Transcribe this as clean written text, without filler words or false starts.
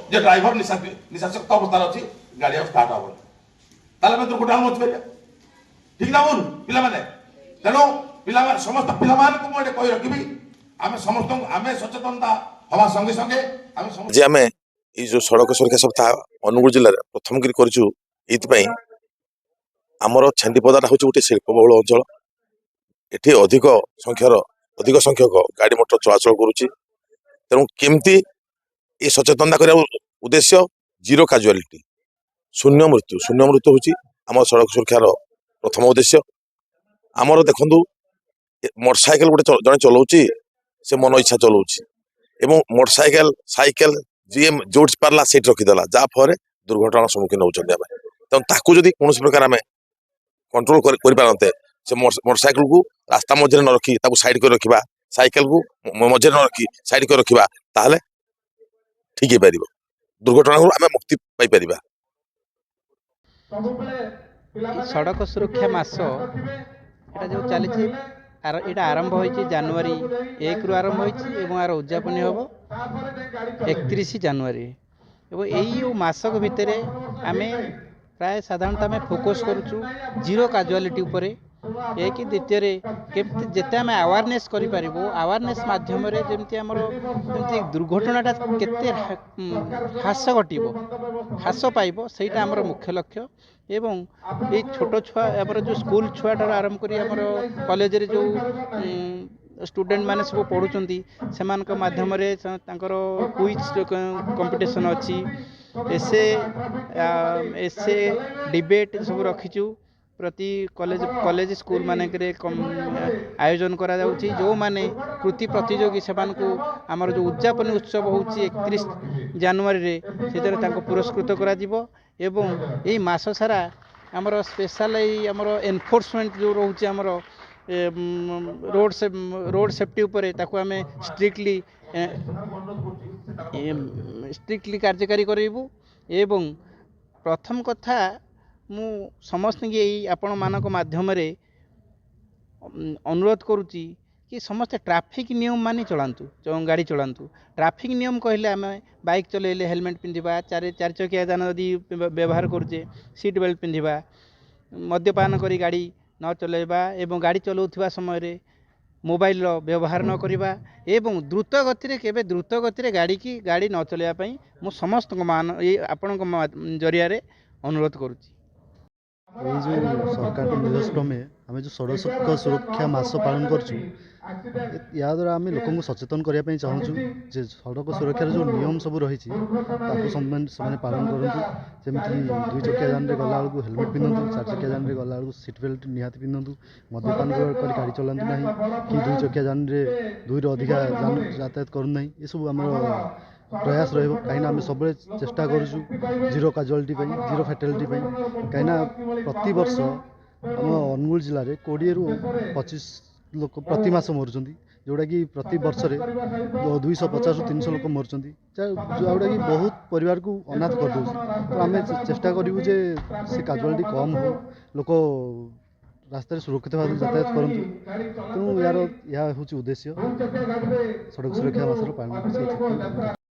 जे driver निशाशक्त अवस्था अच्छी गाड़ी अब स्टार्ट हम ताले मैं दुर्घटना मत पारे ठीक ना भूल पिलाने तेणु पिला समस्त पिला मुझे कही रखी आम समस्त आम सचेतनता हवा संगे संगे आम ये जो सड़क सुरक्षा सप्ताह अनुगुल जिले में प्रथम कर आमर छेन्दीपदाटा हूँ गोटे शिल्पबहुल अंचल एटी अधिक संख्यक गाड़ी मोटर चलाचल करुच्ची तेणु केमती ये सचेतनता करने उद्देश्य जीरो काजुआलिटी शून्य मृत्यु हूँ आम सड़क सुरक्षार प्रथम उद्देश्य आमर देखु मोटरसाइकेल गोटे जड़े चलाऊँच से मन इच्छा चलाऊँच मोटरसाइकेल साइकेल जी जो पार्ला से रखीदेला जहाँफल दुर्घटना सम्मुखीन होती तेणु जदि कौन प्रकार आम कंट्रोल करते से मोटरसाइकेल को रास्ता मझे न रखी साइड कर रखा साइकेल को मझे न रखी साइड कर रखा ताहले ठीक है पार दुर्घटना आम मुक्ति पाई। सड़क सुरक्षा मास एटा जो चली यहाँ आरंभ हो जनवरी 1 रु आरंभ हो यार उद्यापन हम 31 जनवरी यही मासक भितर आम प्राय साधारणतः आम फोकस करुचु जीरो काजुआलिटी उपर एक द्वितीय केमती जिते आम अवेयरनेस करूँ अवेयरनेस मध्यम जमी आमर दुर्घटनाटा केते ह्रास घटो ह्रास पाइब सहीटा आमर मुख्य लक्ष्य एवं ये छोट छुआ आमर जो स्कूल छुआ ठार आरंभ कर कॉलेज रे जो स्टूडेंट माने सब पढ़ुचंती सेमानक माध्यम क्विज कंपटीशन अच्छी एसे डिबेट सब रखीचु प्रति कॉलेज स्कूल मानक आयोजन करा जाउची जो माने कृति प्रतियोगी सेमानकु आमर जो उद्यापन उत्सव होउची 31 जनवरी रे सेजरे तांको पुरस्कृत करा जिवो एवं एई मास सारा आमर स्पेशल आमर एनफोर्समेंट जो रोचे आमर रोड सेफ्टी उपरे ताकू आम स्ट्रिक्टली कार्यकारी करूँ एवं प्रथम कथा मु समस्त आपण मानक माध्यम अनुरोध करुच्ची कि समस्त ट्रैफिक नियम मानि चलांतु गाड़ी चलांतु ट्रैफिक नियम कहले आम बाइक चलेले हेलमेट पिंधिबा चार चकिया यान यदि व्यवहार करुचे सीट बेल्ट पिंधिबा मद्यपान करी गाड़ी न चलेबा एवं गाड़ी चलाउथिबा समय रे मोबाइल रो व्यवहार न करिबा एवं द्रुत गति रे द्रुत गति रे गाड़ी न चलेबा पई मु समस्त मान आपण जरिया रे अनुरोध करुच्ची। ये जो सरकार के निर्देश क्रमे आम जो सड़क सुरक्षा मास पालन करूँ या द्वारा आम लोक सचेतन करने चाहूँ जे सड़क सुरक्षार जो नियम सब रही से पालन करूँ जमी 2 चकिया जान में गला बेलू हेलमेट पिंधु 4 चकिया जान में गला सीट बेल्ट निहाती पिंधु मद्यपान कर गाड़ी चलातु ना कि 2 चकिया जान में 2 रू अधिका जान यातायात करूँ ये सब आम प्रयास रही आम सब चेष्टा करूँ जीरो काजुआलिटी जीरो फैटालिटी कहीं प्रति वर्ष आम अनुगुल जिले में 20 रू 25 लोक प्रति मास मरुंच जोटा कि प्रति वर्ष 250 रू 300 लोक मरुंच जोटा कि बहुत परिवार को अनाथ कर दे तो आम चेष्टा करूँ जे से काजुआलिटी कम हो लोक रास्ता सुरक्षित भाव यातायात करूँ तेणु यार यह हूँ उद्देश्य सड़क सुरक्षा मासर पालन।